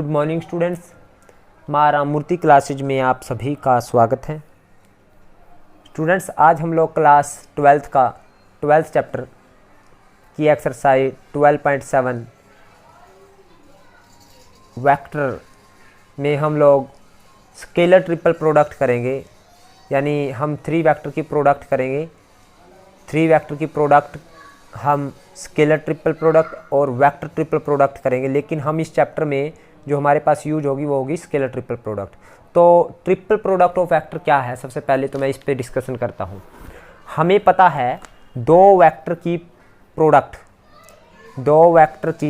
Morning students, माँ Ramamurthy classes में आप सभी का स्वागत है। स्टूडेंट्स, आज हम लोग क्लास 12th चैप्टर की एक्सरसाइज 12.7 वेक्टर में हम लोग स्केलर ट्रिपल प्रोडक्ट करेंगे। यानी हम 3 वेक्टर की प्रोडक्ट करेंगे। 3 वेक्टर की प्रोडक्ट हम स्केलर ट्रिपल प्रोडक्ट और वेक्टर ट्रिपल प्रोडक्ट करेंगे, लेकिन हम इस चैप्टर में जो हमारे पास यूज होगी वो होगी स्केलर ट्रिपल प्रोडक्ट। तो ट्रिपल प्रोडक्ट ऑफ वेक्टर क्या है, सबसे पहले तो मैं इस पे डिस्कशन करता हूँ। हमें पता है दो वेक्टर की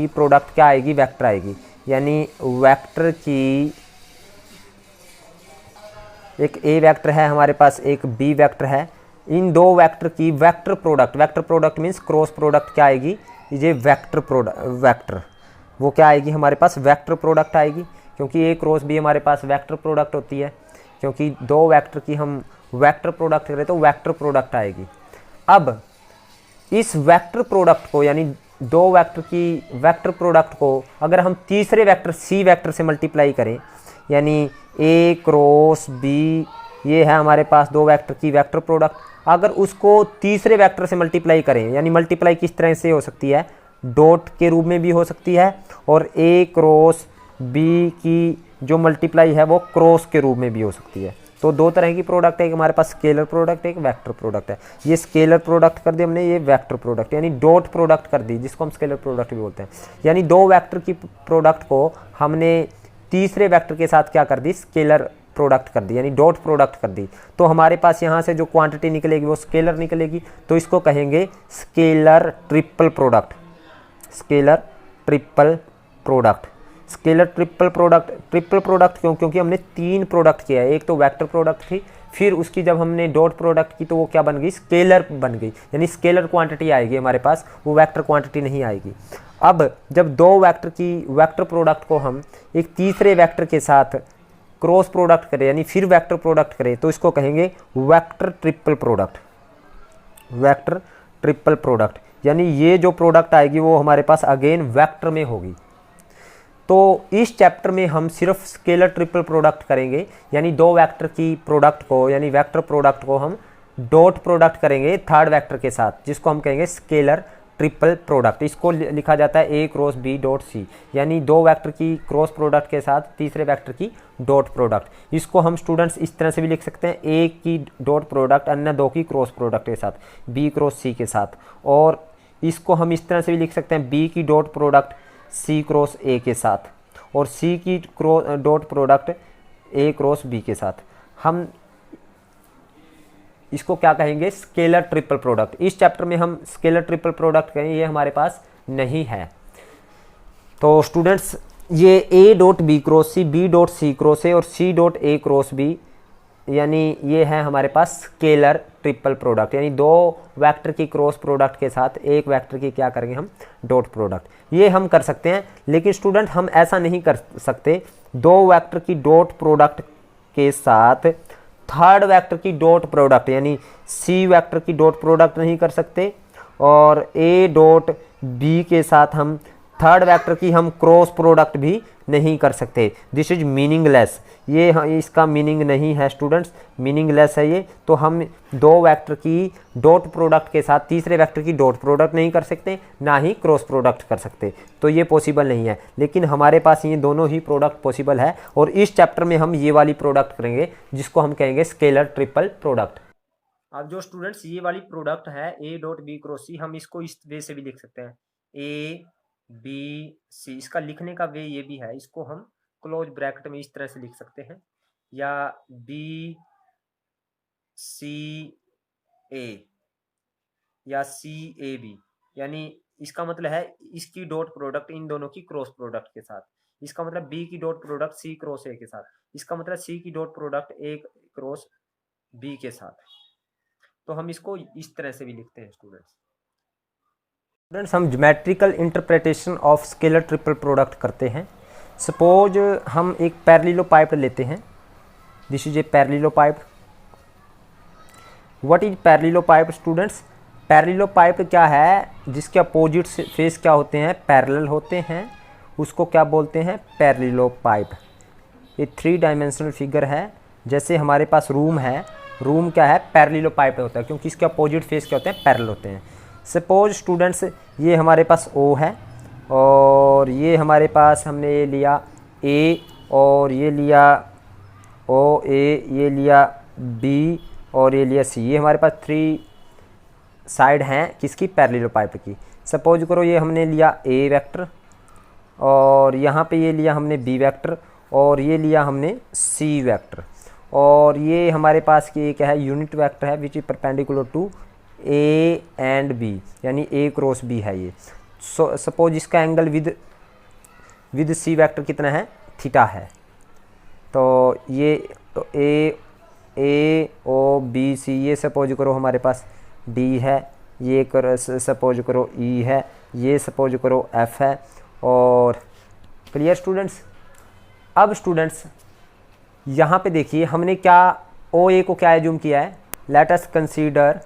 प्रोडक्ट क्या आएगी, वेक्टर आएगी। यानी वेक्टर की एक ए वेक्टर है हमारे पास, एक बी वेक्टर है। इन दो वेक्टर की vector product means cross product क्या आएगी, ये वेक्टर वो क्या आएगी हमारे पास, वेक्टर प्रोडक्ट आएगी। क्योंकि ए क्रॉस बी हमारे पास वेक्टर प्रोडक्ट होती है, क्योंकि दो वेक्टर की हम वेक्टर प्रोडक्ट करें तो वेक्टर प्रोडक्ट आएगी। अब इस वेक्टर प्रोडक्ट को, यानी दो वेक्टर की वेक्टर प्रोडक्ट को अगर हम तीसरे वेक्टर सी वेक्टर से मल्टीप्लाई करें, यानी ए क्रॉस बी, ये है हमारे पास दो वेक्टर की वेक्टर प्रोडक्ट। अगर उसको तीसरे वेक्टर से मल्टीप्लाई करें, यानी मल्टीप्लाई किस तरह से हो सकती है, डॉट के रूप में भी हो सकती है, और ए क्रॉस बी की जो मल्टीप्लाई है वो क्रॉस के रूप में भी हो सकती है। तो दो तरह की प्रोडक्ट है, एक हमारे पास स्केलर प्रोडक्ट है, एक वेक्टर प्रोडक्ट है। ये स्केलर प्रोडक्ट कर दी हमने, ये वेक्टर प्रोडक्ट यानी डॉट प्रोडक्ट कर दी, जिसको हम स्केलर प्रोडक्ट भी बोलते हैं। यानी दो वेक्टर की प्रोडक्ट को हमने तीसरे वेक्टर के साथ क्या कर दी, स्केलर प्रोडक्ट कर दी, यानी डॉट प्रोडक्ट कर दी। तो हमारे पास यहाँ से जो क्वांटिटी निकलेगी वो स्केलर निकलेगी, तो इसको कहेंगे scalar triple product. Scalar triple product क्यों, क्योंकि हमने 3 प्रोडक्ट किया है। एक तो वेक्टर प्रोडक्ट थी, फिर उसकी जब हमने डॉट प्रोडक्ट की तो वो क्या बन गई, स्केलर बन गई। यानी स्केलर क्वांटिटी आएगी हमारे पास, वो वेक्टर क्वांटिटी नहीं आएगी। अब जब दो वेक्टर की वेक्टर प्रोडक्ट को हम एक तीसरे वेक्टर के साथ क्रॉस प्रोडक्ट करें, यानी फिर वेक्टर प्रोडक्ट करें, तो इसको कहेंगे वेक्टर ट्रिपल प्रोडक्ट। यानी ये जो प्रोडक्ट आएगी वो हमारे पास अगेन वेक्टर में होगी। तो इस चैप्टर में हम सिर्फ स्केलर ट्रिपल प्रोडक्ट करेंगे, यानी दो वेक्टर की प्रोडक्ट को, यानी वेक्टर प्रोडक्ट को हम डॉट प्रोडक्ट करेंगे थर्ड वेक्टर के साथ, जिसको हम कहेंगे स्केलर ट्रिपल प्रोडक्ट। इसको लिखा जाता है ए क्रॉस बी डॉट सी, यानी दो वेक्टर की क्रॉस प्रोडक्ट के साथ तीसरे वेक्टर की डॉट प्रोडक्ट। इसको हम स्टूडेंट्स इस तरह से भी लिख सकते हैं, ए की डॉट प्रोडक्ट अन्य दो की क्रॉस प्रोडक्ट के साथ, बी क्रॉस सी के साथ। और इसको हम इस तरह से भी लिख सकते हैं, बी की dot product C cross A के साथ, और सी की dot product A cross B के साथ। हम इसको क्या कहेंगे, स्केलर ट्रिपल प्रोडक्ट। इस चैप्टर में हम स्केलर ट्रिपल प्रोडक्ट कहें, ये हमारे पास नहीं है। तो स्टूडेंट्स, ये A dot B cross C, B dot C cross A और C dot A cross B, यानी ये है हमारे पास स्केलर ट्रिपल प्रोडक्ट। यानी दो वेक्टर की क्रॉस प्रोडक्ट के साथ एक वेक्टर की क्या करेंगे हम, डॉट प्रोडक्ट। ये हम कर सकते हैं, लेकिन स्टूडेंट हम ऐसा नहीं कर सकते, दो वेक्टर की डॉट प्रोडक्ट के साथ थर्ड वेक्टर की डॉट प्रोडक्ट, यानी सी वेक्टर की डॉट प्रोडक्ट नहीं कर सकते, और ए डॉट बी के साथ हम थर्ड वेक्टर की हम क्रॉस प्रोडक्ट भी नहीं कर सकते। दिस इज मीनिंगलेस, ये इसका मीनिंग नहीं है स्टूडेंट्स, मीनिंगलेस है ये। तो हम दो वेक्टर की डॉट प्रोडक्ट के साथ तीसरे वेक्टर की डॉट प्रोडक्ट नहीं कर सकते, ना ही क्रॉस प्रोडक्ट कर सकते, तो ये पॉसिबल नहीं है। लेकिन हमारे पास ये दोनों ही प्रोडक्ट पॉसिबल है, और इस चैप्टर में हम ये वाली प्रोडक्ट करेंगे जिसको हम कहेंगे स्केलर ट्रिपल प्रोडक्ट। अब जो स्टूडेंट्स ये वाली प्रोडक्ट है ए डॉट बी क्रॉस सी, हम इसको इस वे से भी लिख सकते हैं, ए बी सी। इसका लिखने का वे ये भी है, इसको हम क्लोज ब्रैकेट में इस तरह से लिख सकते हैं, या बी सी ए या सी ए बी। यानी इसका मतलब है इसकी डॉट प्रोडक्ट इन दोनों की क्रॉस प्रोडक्ट के साथ। इसका मतलब बी की dot product C cross A के साथ, इसका मतलब सी की dot product A cross B के साथ। तो हम इसको इस तरह से भी लिखते हैं स्टूडेंट्स। हम geometrical interpretation of scalar triple product करते हैं। सपोज हम एक पैरेललोपाइप्ड लेते हैं, this is a parallelepiped. What is parallelepiped students? Parallelepiped क्या है, जिसके अपोजिट फेस क्या होते हैं, पैरेलल होते हैं, उसको क्या बोलते हैं, पैरेललोपाइड। ये 3 डायमेंशनल फिगर है। जैसे हमारे पास रूम है, रूम क्या है, पैरेललोपाइड होता है, क्योंकि इसके अपोजिट फेस क्या होते हैं, पैरेलल होते हैं। सपोज स्टूडेंट्स ये हमारे पास O है और ये हमारे पास हमने ये लिया A और ये लिया OA, ये लिया B और ये लिया C। ये हमारे पास 3 साइड हैं किसकी, पैरेललोपाइड की। सपोज करो ये हमने लिया A वेक्टर और यहाँ पे ये लिया हमने B वेक्टर और ये लिया हमने C वेक्टर, और ये हमारे पास की क्या है, यूनिट वेक्टर है which is perpendicular to A and B, यानी A क्रॉस B है ये। सपोज इसका एंगल विद C वेक्टर कितना है, थीटा है। तो ये तो A O B C, ये सपोज करो हमारे पास D है, ये सपोज करो E है, ये सपोज करो F है। और क्लियर स्टूडेंट्स। अब स्टूडेंट्स यहाँ पे देखिए हमने क्या OA को क्या एज्यूम किया है, लेट अस कंसीडर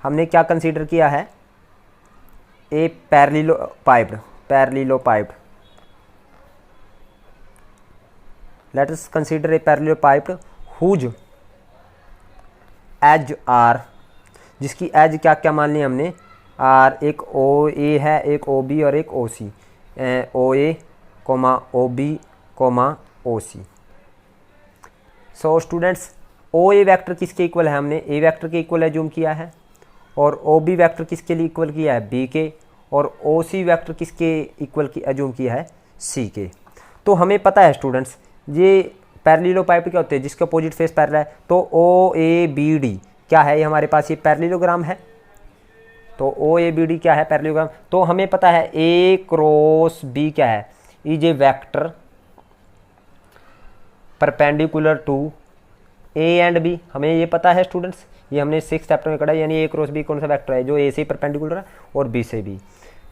हमने क्या कंसीडर किया है, a parallelepiped. Let us consider a parallelepiped whose as are, जिसकी एज क्या क्या मान ली हमने, आर, एक OA है, एक OB और एक OC, OA, OB, OC। So students OA vector किसके इक्वल है, हमने A वेक्टर के इक्वल एज्यूम किया है, और OB वेक्टर किसके लिए इक्वल किया है, B के, और OC वेक्टर किसके इक्वल की एज्यूम किया है, C के। तो हमें पता है स्टूडेंट्स ये पैरेललोपाइड क्या होते हैं, जिसके अपोजिट फेस पैरेलल है। तो OABD क्या है, ये हमारे पास ये पैरेललोग्राम है। तो OABD क्या है, पैरेललोग्राम। तो हमें पता है A क्रॉस B क्या है, is a vector perpendicular to A and B। हमें ये पता है स्टूडेंट्स, ये हमने 6th चैप्टर में पढ़ा है, यानी A क्रॉस B कौन सा वेक्टर है, जो A से परपेंडिकुलर है और B से B।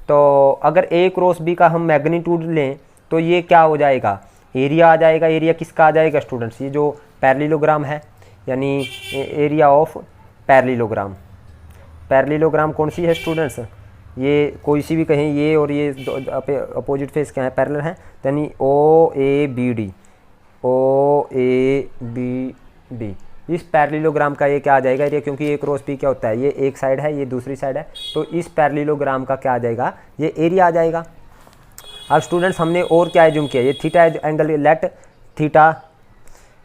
तो अगर A क्रॉस B का हम मैग्नीट्यूड लें तो ये क्या हो जाएगा, एरिया आ जाएगा। एरिया किसका आ जाएगा स्टूडेंट्स, ये जो पैरेललोग्राम है, यानी एरिया ऑफ पैरेललोग्राम। पैरेललोग्राम कौन सी है स्टूडेंट्स, ये कोई सी भी कहें, ये और ये अपोजिट फेस क्या है, पैरेलल है, यानी OABD। इस पैरेललोग्राम का ये क्या आ जाएगा एरिया, क्योंकि A क्रॉस B क्या होता है, ये एक साइड है, ये दूसरी साइड है, तो इस पैरेललोग्राम का क्या आ जाएगा, ये एरिया आ जाएगा। अब स्टूडेंट्स हमने और क्या एज्यूम किया, ये theta angle, let theta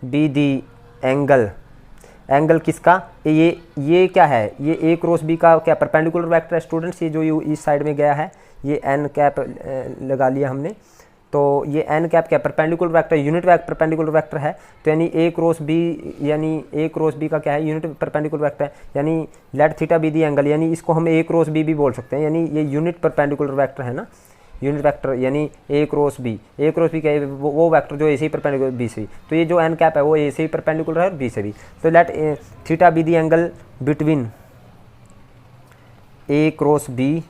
be the angle किसका, ये क्या है, ये A क्रॉस B का क्या परपेंडिकुलर वेक्टर है स्टूडेंट्स, ये जो इस साइड में गया है, ये n कैप लगा लिया हमने। तो ये n कैप क्या perpendicular vector, unit perpendicular vector है। तो यानी A क्रॉस B, यानी A क्रॉस B का क्या है, यूनिट परपेंडिकुलर वेक्टर है, यानी let theta be the angle, यानी इसको हम A क्रॉस B भी बोल सकते हैं, यानी ये यूनिट परपेंडिकुलर वेक्टर है ना, यूनिट वेक्टर यानी A क्रॉस B क्या है, वो वेक्टर जो A से ही परपेंडिकुलर B से। तो ये जो n कैप है वो A से ही परपेंडिकुलर है और B से भी। तो let theta be the angle between A cross B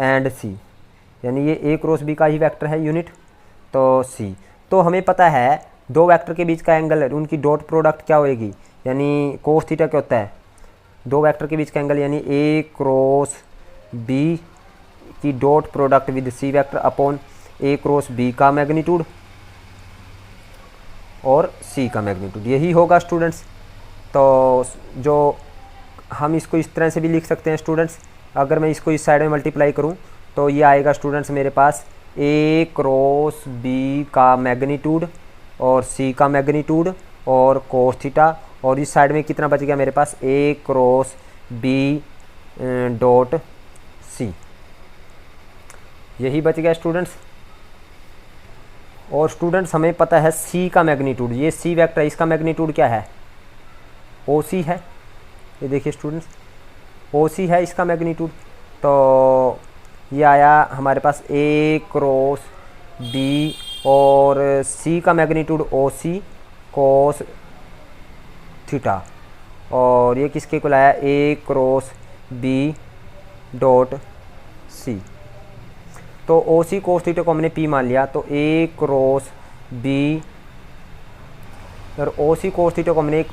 and C, यानी ये A क्रॉस B का ही वेक्टर है यूनिट, तो C। तो हमें पता है दो वेक्टर के बीच का एंगल है, उनकी डॉट प्रोडक्ट क्या होएगी, यानी कोस थीटा क्या होता है, दो वेक्टर के बीच का एंगल, यानी A क्रॉस B की dot product with C vector upon A cross B का मैग्नीट्यूड और C का मैग्नीट्यूड, यही होगा स्टूडेंट्स। तो जो हम इसको इस तरह से भी लिख सकते हैं स्टूडेंट्स, अगर मैं इसको इस साइड में मल्टीप्लाई करूं तो ये आएगा स्टूडेंट्स मेरे पास A क्रॉस B का मैग्नीट्यूड और C का मैग्नीट्यूड और कोस थीटा, और इस साइड में कितना बच गया मेरे पास, A cross B dot C, यही बच गया स्टूडेंट्स। और स्टूडेंट्स हमें पता है C का मैग्नीट्यूड, ये C वेक्टर है, इसका मैग्नीट्यूड क्या है, OC है। ये देखिए स्टूडेंट्स OC है इसका मैग्नीट्यूड। तो ये आया हमारे पास A क्रॉस B और C का मैग्नीट्यूड OC कोस थीटा, और ये किसके इक्वल आया, A cross B dot C। तो OC कोस थीटा को हमने P मान लिया, तो A क्रॉस B और OC कोस थीटा को हमने एक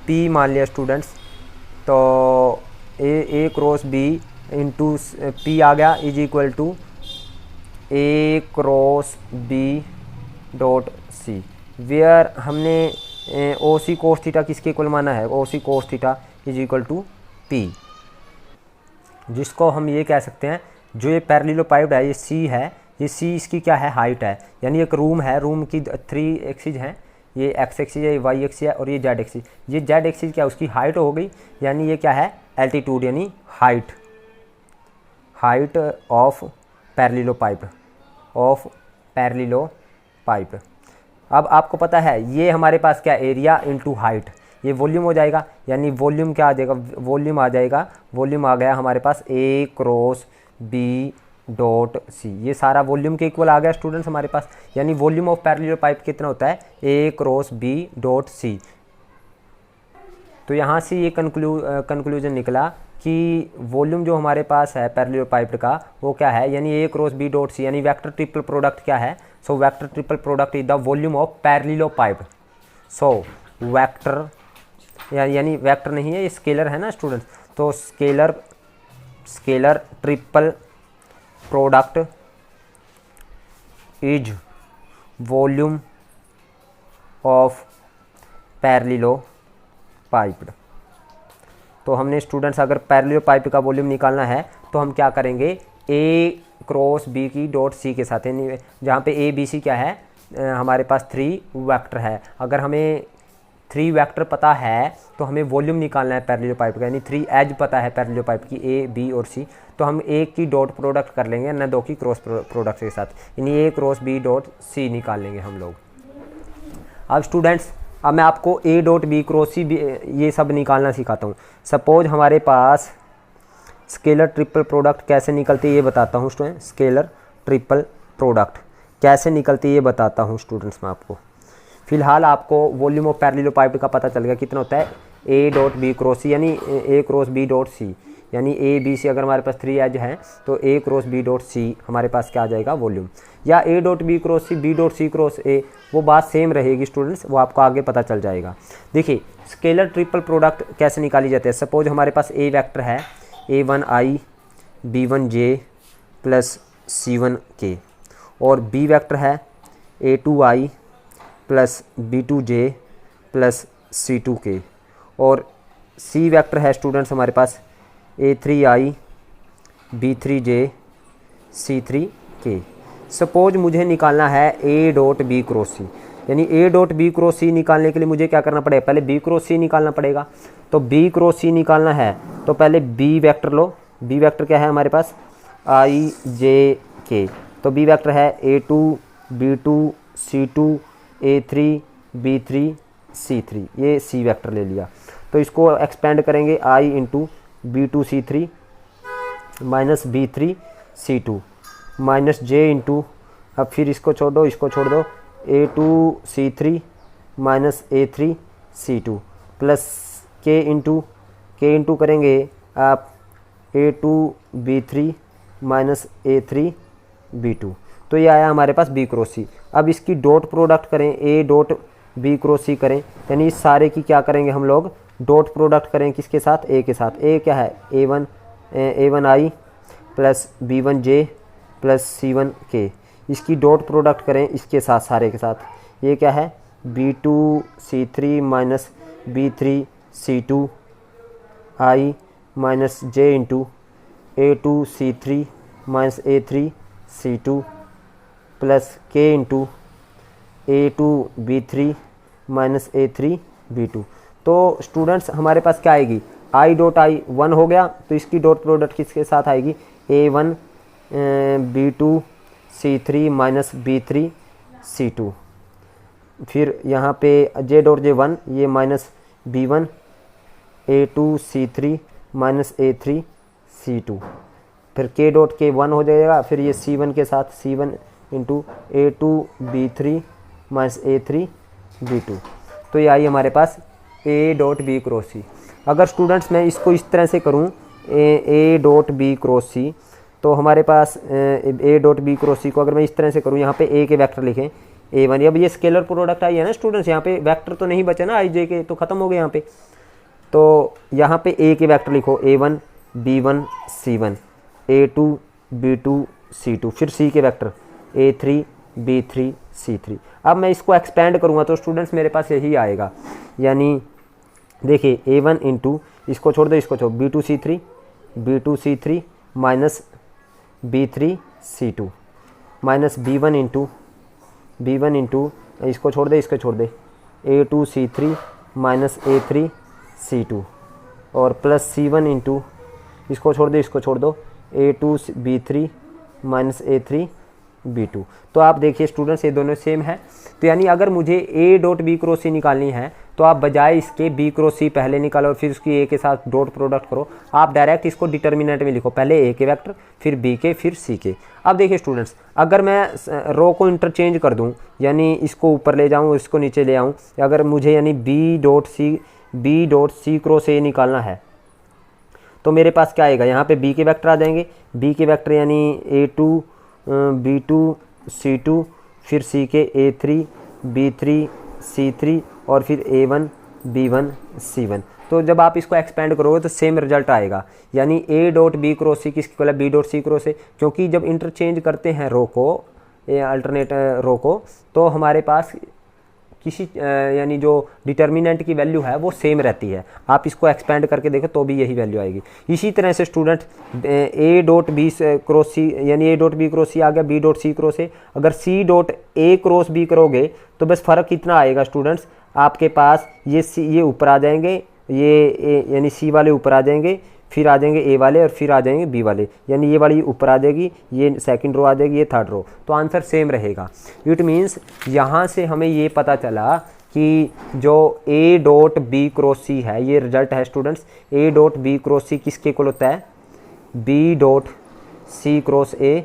P मान लिया स्टूडेंट्स। तो A cross B into P आ गया is equal to A cross B dot C, where हमने ओ सी कोस थीटा किसके इक्वल माना है, O C cos theta is equal to P, जिसको हम ये कह सकते हैं जो ये पैरेललोपाइड है, ये सी है, ये सी इसकी क्या है, हाइट है। यानी एक रूम है, रूम की 3 एक्सिस हैं, ये एक्स एक्सिस है, ये वाई एक्सिस है और ये जेड एक्सिस। ये जेड एक्सिस क्या उसकी हाइट हो गई, यानी ये क्या है, एल्टीट्यूड यानी हाइट, हाइट ऑफ पैरेललोपाइड, ऑफ पैरेललोपाइड। अब आपको पता है ये हमारे पास क्या, एरिया इंटू हाइट, ये वॉल्यूम हो जाएगा, यानी वॉल्यूम क्या आ जाएगा, वॉल्यूम आ जाएगा, वॉल्यूम आ गया हमारे पास ए क्रॉस बी डॉट सी, ये सारा वॉल्यूम के इक्वल आ गया स्टूडेंट्स हमारे पास। यानी वॉल्यूम ऑफ पैरेललोपाइड कितना होता है, ए क्रॉस बी डॉट सी। तो यहाँ से ये कंक्लूजन निकला कि वॉल्यूम जो हमारे पास है पैरेललोपाइड का वो क्या है, यानी A cross B dot C, यानी वेक्टर ट्रिपल प्रोडक्ट क्या है, so vector triple product is the volume of parallelepiped. So vector यानी वेक्टर नहीं है, ये स्केलर है ना स्टूडेंट्स, तो scalar triple product is volume of parallelepiped. तो हमने स्टूडेंट्स अगर पैरेललोपाइड का वॉल्यूम निकालना है तो हम क्या करेंगे, ए क्रॉस बी की डॉट सी के साथ, यानी जहाँ पे ए बी सी क्या है, हमारे पास 3 वेक्टर है। अगर हमें 3 वेक्टर पता है तो हमें वॉल्यूम निकालना है पैरेललोपाइड का, यानी 3 एज पता है पैरेललोपाइड की, ए बी और सी, तो हम एक की डॉट प्रोडक्ट कर लेंगे न 2 की क्रॉस प्रोडक्ट के साथ, यानी ए क्रॉस बी डॉट सी निकाल लेंगे हम लोग। अब स्टूडेंट्स अब मैं आपको ए डॉट बी क्रॉस सी ये सब निकालना सिखाता हूँ। सपोज हमारे पास स्केलर ट्रिपल प्रोडक्ट कैसे निकलती है ये बताता हूँ स्टूडेंट, स्केलर ट्रिपल प्रोडक्ट कैसे निकलती है ये बताता हूँ स्टूडेंट्स मैं आपको। फिलहाल आपको वॉल्यूम ऑफ पैरेललोपाइड का पता चल गया कितना होता है, ए डॉट बी क्रॉस सी, यानी A cross B dot C, यानी ए बी सी अगर हमारे पास 3 एज है तो A cross B dot C हमारे पास क्या आ जाएगा, वॉल्यूम। या A dot B cross C, B dot C cross A, वो बात सेम रहेगी स्टूडेंट्स, वो आपको आगे पता चल जाएगा। देखिए स्केलर ट्रिपल प्रोडक्ट कैसे निकाली जाती है। सपोज हमारे पास ए वेक्टर है a1i b1j प्लस c1k, और बी वेक्टर है a2i plus b2j plus c2k, और सी वेक्टर है स्टूडेंट्स हमारे पास a3i b3j c3k। सपोज मुझे निकालना है a डॉट बी क्रॉस सी, यानी a डॉट बी क्रॉस सी निकालने के लिए मुझे क्या करना पड़ेगा, पहले b क्रॉस सी निकालना पड़ेगा। तो b क्रॉस सी निकालना है तो पहले b वेक्टर लो, b वेक्टर क्या है हमारे पास, i j k, तो b वेक्टर है a2 b2 c2 a3 b3 c3, ये c वेक्टर ले लिया। तो इसको एक्सपेंड करेंगे i into b2 c3 minus b3 c2 minus j into, अब फिर इसको छोड़ दो, इसको छोड़ दो, a2 c3 minus a3 c2 plus k into करेंगे आप a2 b3 minus a3 b2, तो ये आया हमारे पास b क्रॉस सी। अब इसकी डॉट प्रोडक्ट करें, a डॉट b क्रॉस सी करें, यानी इस सारे की क्या करेंगे हम लोग, डॉट प्रोडक्ट करें किसके साथ, a के साथ। a क्या है, a1i plus b1j plus c1k, इसकी डॉट प्रोडक्ट करें इसके साथ, सारे के साथ। ये क्या है, b2 c3 minus b3 c2 i minus j into a2 c3 minus a3 c2 plus k into a2 b3 minus a3 b2। तो स्टूडेंट्स हमारे पास क्या आएगी, i डॉट i 1 हो गया, तो इसकी डॉट प्रोडक्ट किसके साथ आएगी, a1 b2 c3 minus b3 c2, फिर यहाँ पे j डॉट j1 ये minus b1 a2 c3 minus a3 c2, फिर k डॉट k 1 हो जाएगा, फिर ये c1 के साथ c1 into a2 b3 minus a3 b2। तो ये आई हमारे पास a डॉट बी क्रॉस सी। अगर स्टूडेंट्स मैं इसको इस तरह से करूँ a डॉट बी क्रॉस सी, तो हमारे पास a डॉट बी क्रॉस सी को अगर मैं इस तरह से करूँ, यहाँ पे a के वेक्टर लिखें a1, अब ये स्केलर प्रोडक्ट आई है ना स्टूडेंट्स, यहाँ पे वेक्टर तो नहीं बचे ना, i j के तो ख़त्म हो गए यहाँ पे। तो यहाँ पे a के वेक्टर लिखो a1 B1 C1, A2 B2 C2, फिर C के वेक्टर A3 B3 C3। अब मैं इसको एक्सपेंड करूँगा तो स्टूडेंट्स मेरे पास यही आएगा, यानी देखिए A1 इंटू इसको छोड़ दो, इसको छोड़ B2 C3 minus B3 C2 minus B1 into इसको छोड़ दे, इसको छोड़ दे A2 C3 minus A3 C2 और प्लस C1 इंटू इसको छोड़ दे, इसको छोड़ दो A2 B3 minus A3 B2। तो आप देखिए स्टूडेंट्स ये दोनों सेम है। तो यानी अगर मुझे A dot B cross C निकालनी है तो आप बजाय इसके B क्रॉस C पहले निकालो और फिर उसकी A के साथ डॉट प्रोडक्ट करो, आप डायरेक्ट इसको डिटर्मिनेंट में लिखो, पहले A के वेक्टर फिर B के फिर C के। अब देखिए स्टूडेंट्स, अगर मैं रो को इंटरचेंज कर दूं, यानी इसको ऊपर ले जाऊं और इसको नीचे ले आऊं, अगर मुझे यानी B dot C cross A निकालना है तो मेरे पास क्या आएगा, यहाँ पे B के वेक्टर आ जाएंगे, B के वेक्टर यानी A2 B2 C2 फिर C के A3 B3 C3 और फिर A1 B1 C1। तो जब आप इसको एक्सपेंड करोगे तो सेम रिजल्ट आएगा, यानी A dot B cross C किसकी इक्वल है, B dot C cross A, क्योंकि जब इंटरचेंज करते हैं रो को, अल्टरनेट रो को, तो हमारे पास किसी यानी जो डिटर्मिनेंट की वैल्यू है वो सेम रहती है। आप इसको एक्सपेंड करके देखो तो भी यही वैल्यू आएगी। इसी तरह से student A dot B cross C, यानी A dot B cross C आ गया, B dot C cross A, अगर C dot A cross B करोगे तो बस फ़र्क कितना आएगा स्टूडेंट्स, आपके पास ये ऊपर आ जाएंगे, ये यानी C वाले ऊपर आ जाएंगे, फिर आ जाएंगे A वाले और फिर आ जाएंगे B वाले, यानी ये वाली ऊपर आ जाएगी, ये सेकंड रो आ जाएगी, ये थर्ड रो, तो आंसर सेम रहेगा। इट मीन्स यहाँ से हमें ये पता चला कि जो A dot B cross C है, ये रिजल्ट है students, A dot B cross C किसके इक्वल होता है, B dot C cross A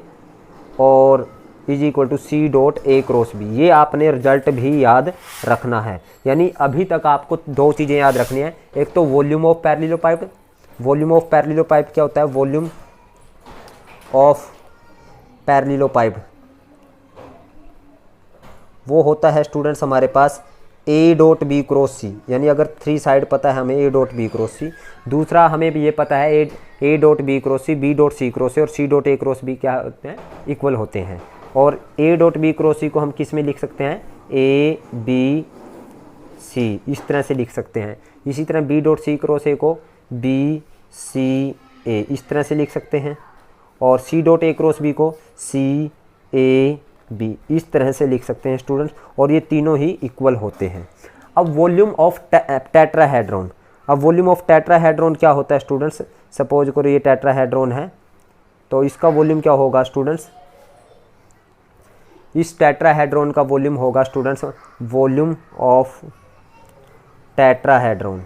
और is equal to C dot A cross B। ये आपने रिजल्ट भी याद रखना है, यानी अभी तक आपको दो चीज़ें याद रखनी है, एक तो वॉल्यूम ऑफ पैरेललोपाइप, वॉल्यूम ऑफ पैरेललोपाइप क्या होता है, वॉल्यूम ऑफ पैरेललोपाइप वो होता है स्टूडेंट्स हमारे पास A dot B cross C, यानी अगर थ्री साइड पता है हमें A dot B cross C। दूसरा हमें भी ये पता है A dot B cross C, B dot C cross C और C dot A cross B क्या होते हैं, इक्वल होते हैं। और A dot B cross C को हम किस में लिख सकते हैं, A B C, इस तरह से लिख सकते हैं। इसी तरह B dot C cross A को B C A इस तरह से लिख सकते हैं, और C dot A cross B को C A B इस तरह से लिख सकते हैं स्टूडेंट्स, और ये तीनों ही इक्वल होते हैं। अब वॉल्यूम ऑफ टेट्राहेड्रॉन, अब वॉल्यूम ऑफ टेट्राहेड्रॉन क्या होता है स्टूडेंट्स, सपोज करो ये टेट्राहेड्रॉन है, तो इसका वॉल्यूम क्या होगा स्टूडेंट्स, इस टेट्राहेड्रॉन का वॉल्यूम होगा स्टूडेंट्स, वॉल्यूम ऑफ टेट्राहेड्रॉन,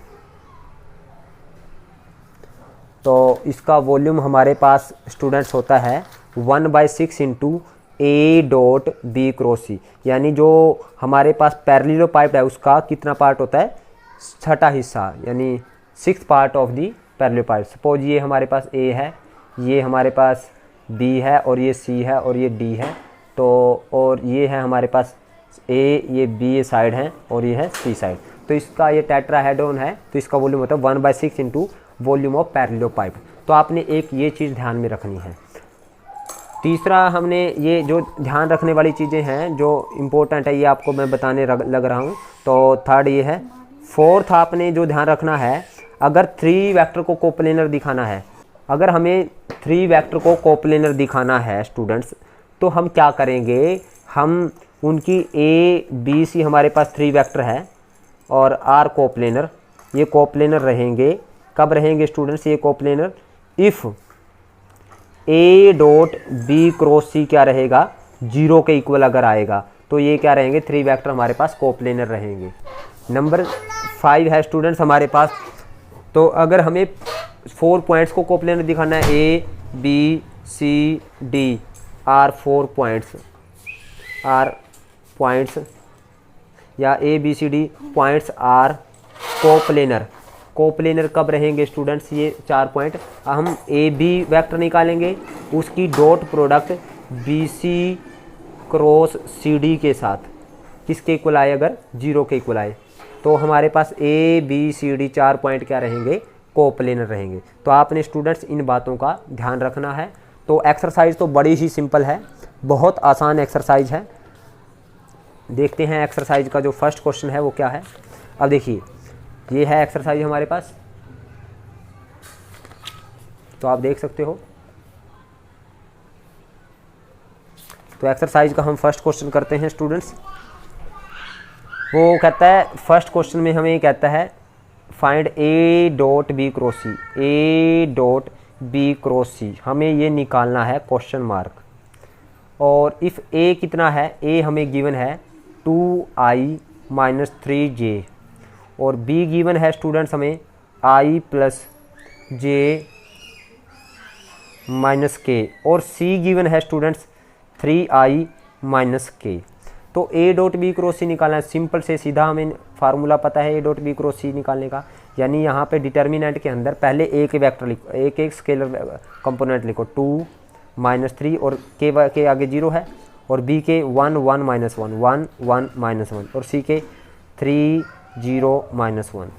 तो इसका वॉल्यूम हमारे पास स्टूडेंट्स होता है 1/6 into A dot B cross C, यानी जो हमारे पास पैरेललोपाइप है उसका कितना पार्ट होता है, छठा हिस्सा, यानी 6th part of the parallelepiped. Suppose ये हमारे पास A है, ये हमारे पास B है और ये C है और ये D है, तो और ये है हमारे पास A, ये B साइड है और ये है C साइड, तो इसका ये टेट्राहेड्रॉन है, तो इसका वॉल्यूम होता है 1/6 इंटू वॉल्यूम ऑफ पैरेललोपाइप। तो आपने एक ये चीज़ ध्यान में रखनी है। तीसरा हमने ये जो ध्यान रखने वाली चीज़ें हैं जो इम्पोर्टेंट है, ये आपको मैं बताने लग रहा हूँ। तो थर्ड ये है। फोर्थ आपने जो ध्यान रखना है, अगर 3 वेक्टर को कोप्लेनर दिखाना है, अगर हमें 3 वेक्टर को कोप्लेनर दिखाना है स्टूडेंट्स, तो हम क्या करेंगे, हम उनकी A B C हमारे पास 3 वेक्टर है और R कोप्लेनर, ये कोप्लेनर रहेंगे। कब रहेंगे स्टूडेंट्स ये coplanar, if A dot B cross C क्या रहेगा, 0 के इक्वल अगर आएगा, तो ये क्या रहेंगे, 3 वेक्टर हमारे पास कोप्लेनर रहेंगे। नंबर 5 है स्टूडेंट्स हमारे पास, तो अगर हमें 4 पॉइंट्स को कोप्लेनर दिखाना है, A B C D are 4 points या A B C D points are coplanar. Coplanar कब रहेंगे स्टूडेंट्स, ये 4 पॉइंट, हम A B वेक्टर निकालेंगे, उसकी dot product B C cross C D के साथ किसके इक्वल आए, अगर 0 के इक्वल आए, तो हमारे पास A B C D 4 point क्या रहेंगे, कोप्लेनर रहेंगे। तो आपने स्टूडेंट्स इन बातों का ध्यान रखना है। तो एक्सरसाइज तो बड़ी ही सिंपल है, बहुत आसान एक्सरसाइज है। देखते हैं एक्सरसाइज का जो फर्स्ट क्वेश्चन है वो क्या है। अब देखिए ये है एक्सरसाइज हमारे पास, तो आप देख सकते हो। तो एक्सरसाइज का हम फर्स्ट क्वेश्चन करते हैं स्टूडेंट्स। वो कहता है, फर्स्ट क्वेश्चन में हमें कहता है find A dot B cross C, A dot B cross C, हमें ये निकालना है क्वेश्चन मार्क। और इफ़ ए कितना है, ए हमें गिवन है 2i माइनस 3j, और बी गिवन है स्टूडेंट्स हमें i प्लस जे माइनस के, और सी गिवन है स्टूडेंट्स 3i माइनस के। तो A dot B cross C निकालना है। सिंपल से सीधा हमें फार्मूला पता है ए डॉट बी क्रॉस सी निकालने का। यानी यहाँ पे डिटर्मिनेंट के अंदर पहले ए के वेक्टर लिखो, एक स्केलर कंपोनेंट लिखो 2 माइनस 3, और के आगे 0 है, और बी के 1 1 माइनस 1 1 1 माइनस 1, और सी के 3 0 माइनस 1।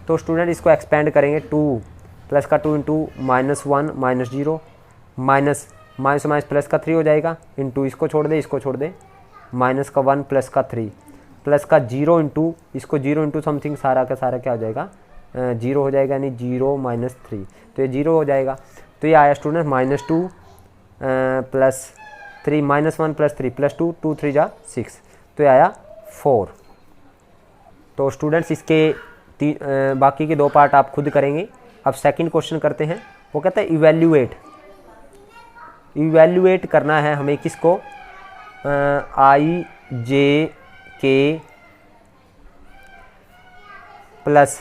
तो स्टूडेंट इसको एक्सपेंड करेंगे, 2 प्लस का 2 into minus 1 minus 0 minus minus minus plus का 3 हो जाएगा, इंटू इसको छोड़ दे, इसको छोड़ दे, माइनस का 1 प्लस का 3 प्लस का 0 इंटू इसको 0 इंटू समथिंग, सारा का सारा क्या हो जाएगा 0 हो जाएगा, यानी 0 माइनस 3, तो ये 0 हो जाएगा। तो ये आया student minus 2 plus 3 minus 1 plus 3 plus 2 2 3 जा 6, तो ये आया 4। तो स्टूडेंट्स इसके बाकी के 2 पार्ट आप खुद करेंगे। अब सेकंड क्वेश्चन करते हैं। वो कहता है इवैल्यूएट करना है हमें किसको, आई जे के प्लस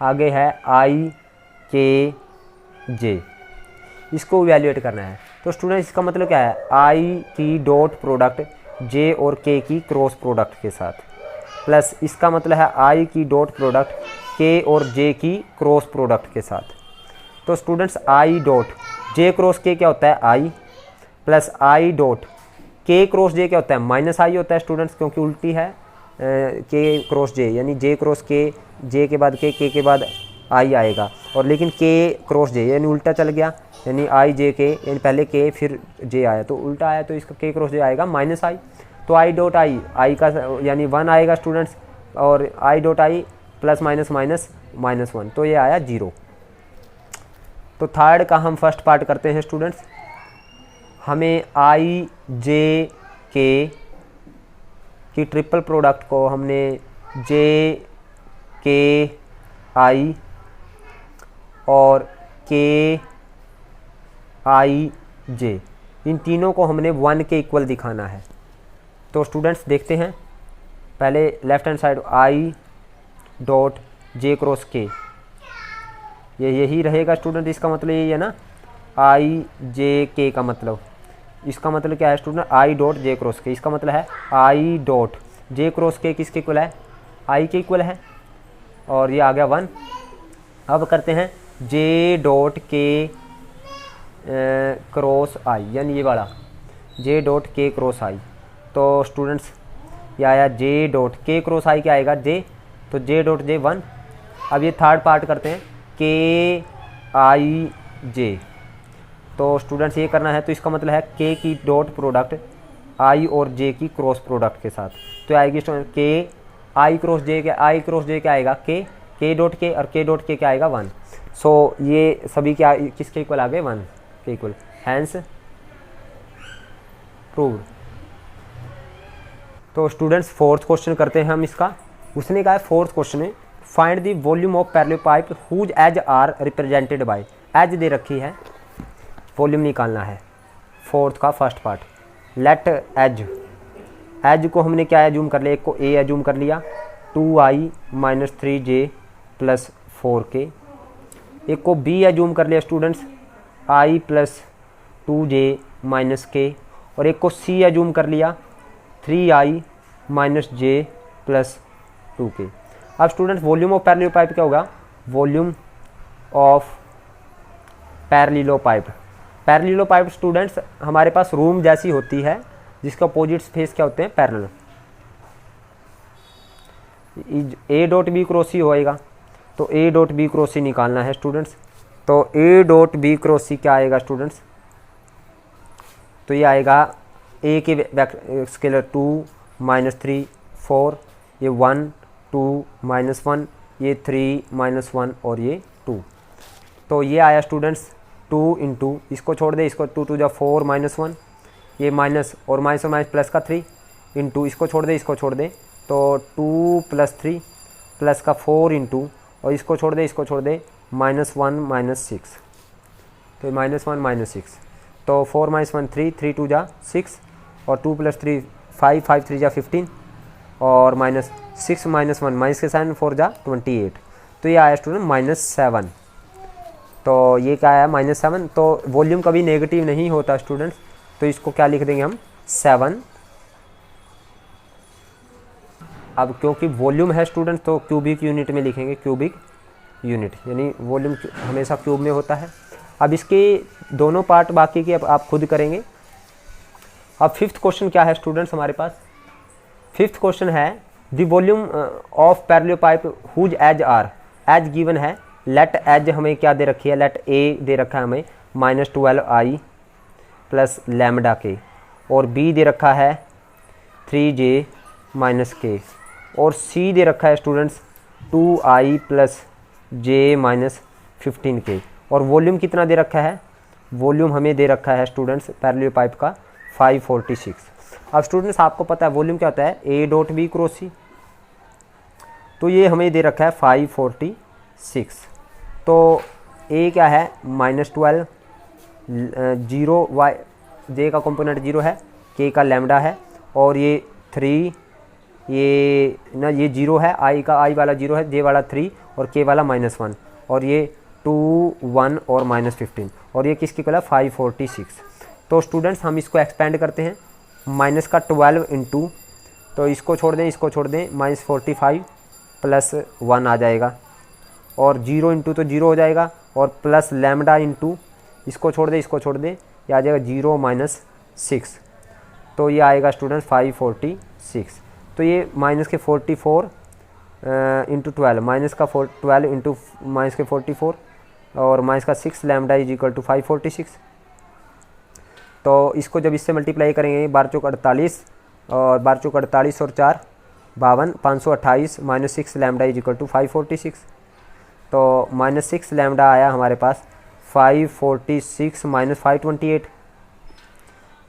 आगे है आई के जे, इसको इवैल्यूएट करना है। तो स्टूडेंट इसका मतलब क्या है, आई की डॉट प्रोडक्ट जे और के की क्रॉस प्रोडक्ट के साथ, प्लस इसका मतलब है आई की डॉट प्रोडक्ट के और जे की क्रॉस प्रोडक्ट के साथ। तो students I dot J cross के क्या होता है आई, प्लस आई डॉट के क्रॉस जे क्या होता है माइनस आई होता है स्टूडेंट्स, क्योंकि उल्टी है के क्रॉस जे, यानी जे क्रॉस के, जे के बाद के बाद आई आएगा, और लेकिन के क्रॉस जे यानी उल्टा चल गया, यानी आई जे के, यानी पहले के फिर जे आया तो उल्टा आया, तो इसका के क्रॉस जे आएगा माइनस आई। तो आई डॉट आई का यानी 1 आएगा स्टूडेंट्स, और I dot I plus minus minus minus 1, तो ये आया 0। तो थर्ड का हम फर्स्ट पार्ट करते हैं स्टूडेंट्स। हमें आई जे के की ट्रिपल प्रोडक्ट को हमने जे के आई और के आई जे, इन तीनों को हमने 1 के इक्वल दिखाना है। तो स्टूडेंट्स देखते हैं, पहले left hand side I dot J cross के, ये यही रहेगा स्टूडेंट। इसका मतलब यही है ना, आई जे के का मतलब, इसका मतलब क्या है student, I dot J cross के, इसका मतलब है आई डॉट जे क्रॉस के किसके इक्वल है, आई के इक्वल है, और ये आ गया 1। अब करते हैं जे डॉट के क्रॉस आई, यानी ये वाला जे डॉट के क्रॉस आई। तो स्टूडेंट्स ये आया जे डॉट के क्रॉस आई, क्या आएगा जे, तो जे डॉट जे 1। अब ये थर्ड पार्ट करते हैं के आई जे। तो स्टूडेंट्स ये करना है, तो इसका मतलब है के की डॉट प्रोडक्ट आई और जे की क्रॉस प्रोडक्ट के साथ, तो आएगी स्टूडेंट के आई क्रॉस जे के, आई क्रॉस जे क्या आएगा के डॉट के, और के डॉट के क्या आएगा 1। सो ये सभी क्या किसके इक्वल आ गए 1 के इक्वल, हैंस प्रूव्ड। तो स्टूडेंट्स फोर्थ क्वेश्चन करते हैं हम इसका। उसने कहा है फोर्थ क्वेश्चन में find the volume of parallelepiped whose as are represented by, edges दे रखी है, वॉल्यूम निकालना है। फोर्थ का फर्स्ट पार्ट, लेट एज को हमने क्या एज्यूम कर लिया, एक को ए एज्यूम कर लिया 2i minus 3j plus 4k, एक को बी एज्यूम कर लिया students i plus 2j minus k, और एक को सी एज्यूम कर लिया 3i minus j plus 2k। अब students volume of parallel pipe क्या होगा, volume of parallel pipe. Parallel pipe students हमारे पास रूम जैसी होती है, जिसका अपोजिट फेस क्या होते हैं parallel, A dot B cross C होएगा। तो A dot B cross C निकालना है स्टूडेंट्स। तो A dot B cross C क्या आएगा स्टूडेंट्स, तो ये आएगा ए के स्केलर 2 -3 4, ये 1 2 -1, ये 3 -1 और ये 2। तो ये आया स्टूडेंट्स 2 इंटू, इसको छोड़ दे, इसको 2 2 4 -1, ये माइनस और माइनस और माइनस प्लस का 3 इंटू, इसको छोड़ दे, इसको छोड़ दे, तो 2 + 3 प्लस का 4 इंटू, और इसको छोड़ दे, इसको छोड़ दे, -1 -6, तो -1 -6, तो 4 - 1 3 3 2 जा 6, और 2 + 3 5 5 3 जा 15, और -6 - 1 माइनस के साइन 4 जा 28। तो ये आया स्टूडेंट -7। तो ये क्या आया -7। तो वॉल्यूम कभी नेगेटिव नहीं होता स्टूडेंट्स, तो इसको क्या लिख देंगे हम 7। अब क्योंकि वॉल्यूम है स्टूडेंट तो क्यूबिक यूनिट में लिखेंगे, क्यूबिक यूनिट, यानी वॉल्यूम हमेशा क्यूब में होता है। अब इसके दोनों पार्ट बाकी के अब आप खुद करेंगे। अब 5th क्वेश्चन क्या है स्टूडेंट्स हमारे पास, 5th क्वेश्चन है the volume of parallelepiped whose as are edge given है। लेट एज हमें क्या दे रखी है, लेट ए दे रखा है हमें -12i प्लस लैम्डा के, और बी दे रखा है 3j - k, और सी दे रखा है students 2i plus j - 15k, और वॉल्यूम कितना दे रखा है, वॉल्यूम हमें दे रखा है स्टूडेंट्स पैरेललोपाइप का 546। अब स्टूडेंट्स आपको पता है वॉल्यूम क्या होता है, ए डॉट बी क्रॉस सी, तो ये हमें दे रखा है 546। तो ए क्या है -12, 0 y जे का कंपोनेंट 0 है, के का लैम्डा है, और ये 3, ये ना ये 0 है, आई वाला 0 है, जे वाला 3 और के वाला -1, और ये 2 1 और -15, और ये किसकी कला 546। तो स्टूडेंट्स हम इसको एक्सपेंड करते हैं, माइनस का 12 इंटू, तो इसको छोड़ दें, इसको छोड़ दें, -45 प्लस 1 आ जाएगा, और 0 इंटू तो 0 हो जाएगा, और प्लस लैम्डा इंटू, इसको छोड़ दे, इसको छोड़ दे, ये आ जाएगा 0 - 6, तो ये आएगा स्टूडेंट 546। तो ये माइनस के 44 इंटू 12, माइनस का 12 इंटू माइनस के 44, और माइनस का 6 लैम्डा इज इक्वल टू 546। तो इसको जब इससे मल्टीप्लाई करेंगे 12 चौक 48, और 12 चौक 48 और 4 52, 528 -6 लैम्डा इज इक्वल टू 546। तो -6 लैम्डा आया हमारे पास 546 - 528,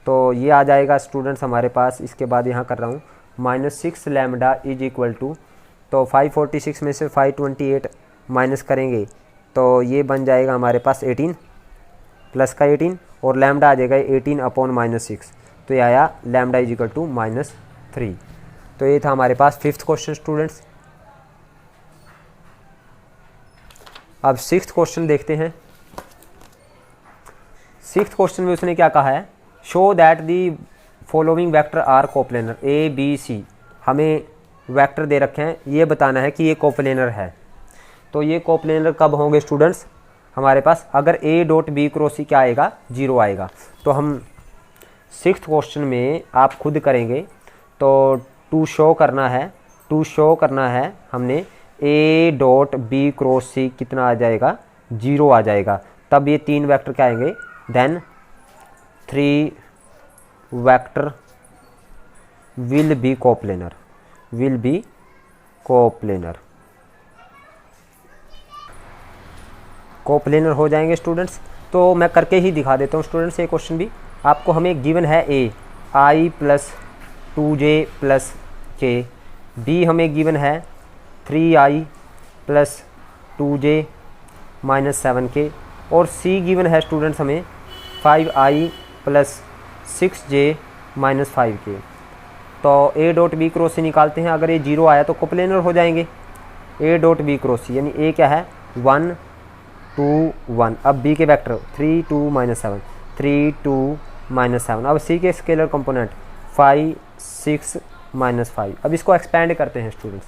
तो ये आ जाएगा स्टूडेंट्स हमारे पास। इसके बाद यहाँ कर रहा हूँ -6 लैम्डा इज इक्वल टू, तो 546 में से 528 माइनस करेंगे तो ये बन जाएगा हमारे पास 18 प्लस का 18, और लैम्डा आ जाएगा 18/-6, तो ये आया लैम्डा इज इक्वल टू -3। तो ये था हमारे पास 5th क्वेश्चन स्टूडेंट्स। अब 6th क्वेश्चन देखते हैं। 6th क्वेश्चन में उसने क्या कहा है, show that the following vector are coplanar A B C, हमें वेक्टर दे रखे हैं, ये बताना है कि ये कोप्लेनर है। तो ये कोप्लेनर कब होंगे स्टूडेंट्स हमारे पास, अगर ए डॉट बी क्रॉस सी क्या आएगा 0 आएगा। तो हम 6th क्वेश्चन में आप खुद करेंगे, तो टू शो करना है हमने ए डॉट बी क्रॉस सी कितना आ जाएगा 0 आ जाएगा, तब ये 3 वेक्टर क्या आएंगे, then 3 vector will be coplanar, coplanar हो जाएंगे स्टूडेंट्स। तो मैं करके ही दिखा देता हूँ स्टूडेंट्स, ये क्वेश्चन भी आपको हमें गिवन है ए आई प्लस 2j प्लस के, बी हमें गिवन है 3i plus 2j minus 7k, और सी गिवन है स्टूडेंट्स हमें 5i plus 6j minus 5k। तो ए डॉट बी क्रॉस सी निकालते हैं, अगर ये 0 आया तो कोप्लेनर हो जाएंगे ए डॉट बी क्रॉस सी, यानी ए क्या है 1 2 1, अब बी के वेक्टर 3 2 -7 3 2 -7, अब सी के स्केलर कंपोनेंट 5 6 -5। अब इसको एक्सपेंड करते हैं स्टूडेंट्स,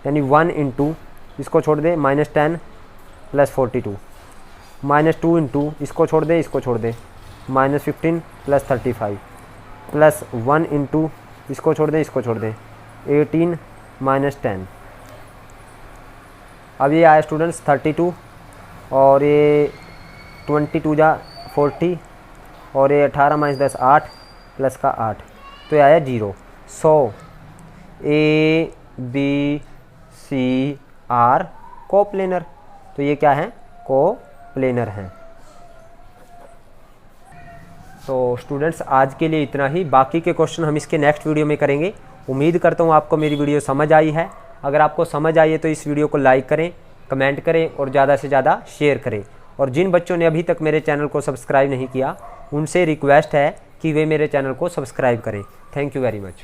यानी 1 इंटू, इसको छोड़ दे, -10 प्लस 42, -2 इंटू, इसको छोड़ दे, इसको छोड़ दे, -15 प्लस 35, प्लस 1 इंटू, इसको छोड़ दे, इसको छोड़ दे, 18 -10। अब ये आया स्टूडेंट्स 32 और ये 22 जा 40 और ये 18 माइनस 10 8 प्लस का 8, तो ये आया 0। So A B C are coplanar, तो ये क्या है, कोप्लेनर हैं। तो स्टूडेंट्स आज के लिए इतना ही, बाकी के क्वेश्चन हम इसके नेक्स्ट वीडियो में करेंगे। उम्मीद करता हूँ आपको मेरी वीडियो समझ आई है। अगर आपको समझ आई है तो इस वीडियो को लाइक करें, कमेंट करें और ज़्यादा से ज़्यादा शेयर करें। और जिन बच्चों ने अभी तक मेरे चैनल को सब्सक्राइब नहीं किया, उनसे रिक्वेस्ट है कि वे मेरे चैनल को सब्सक्राइब करें। Thank you very much.